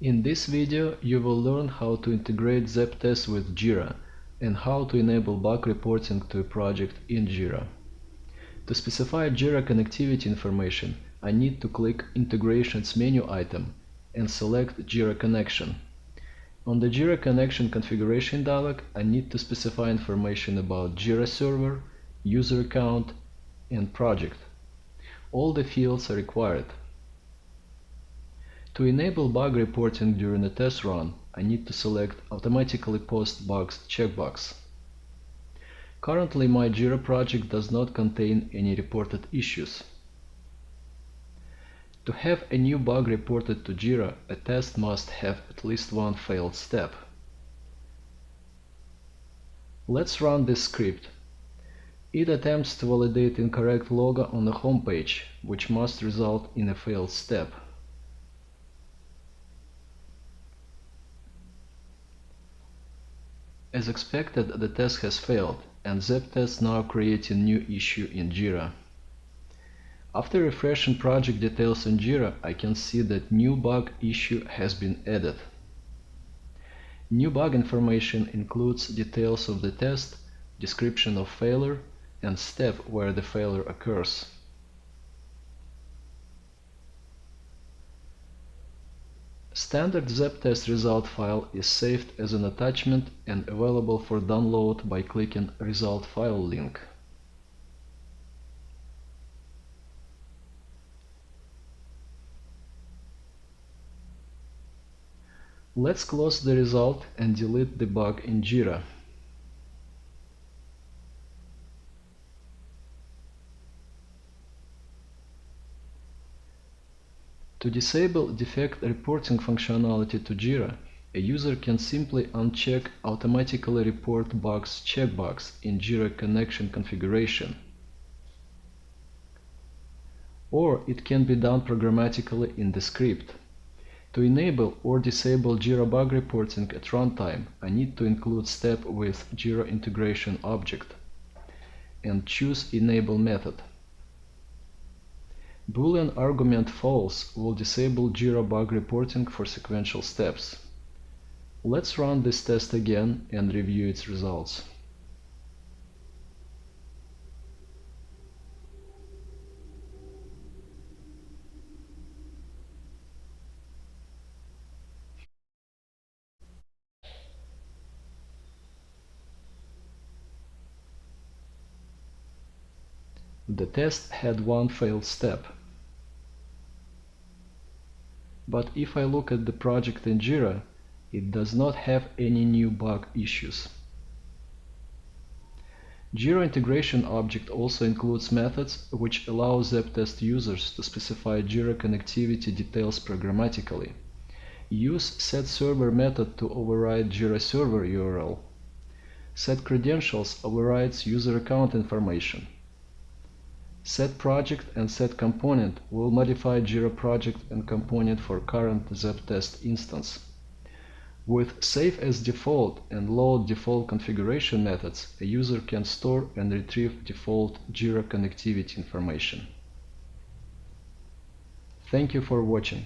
In this video, you will learn how to integrate ZAPTEST with JIRA and how to enable bug reporting to a project in JIRA. To specify JIRA connectivity information, I need to click Integrations menu item and select JIRA connection. On the JIRA connection configuration dialog, I need to specify information about JIRA server, user account, and project. All the fields are required. To enable bug reporting during a test run, I need to select Automatically Post Bugs checkbox. Currently, my JIRA project does not contain any reported issues. To have a new bug reported to JIRA, a test must have at least one failed step. Let's run this script. It attempts to validate incorrect logo on the home page, which must result in a failed step. As expected, the test has failed, and ZAPTEST now creates a new issue in JIRA. After refreshing project details in JIRA, I can see that new bug issue has been added. New bug information includes details of the test, description of failure, and step where the failure occurs. Standard ZAPTEST result file is saved as an attachment and available for download by clicking Result File link. Let's close the result and delete the bug in JIRA. To disable defect reporting functionality to JIRA, a user can simply uncheck Automatically Report Bugs checkbox in JIRA connection configuration. Or it can be done programmatically in the script. To enable or disable JIRA bug reporting at runtime, I need to include step with JIRA integration object and choose Enable method. Boolean argument false will disable JIRA bug reporting for sequential steps. Let's run this test again and review its results. The test had one failed step. But if I look at the project in JIRA, it does not have any new bug issues. JIRA integration object also includes methods which allow ZAPTEST users to specify JIRA connectivity details programmatically. Use setServer method to override JIRA server URL. setCredentials overrides user account information. setProject and setComponent will modify JIRA project and component for current ZAPTEST instance. With Save as Default and Load Default configuration methods, a user can store and retrieve default JIRA connectivity information. Thank you for watching.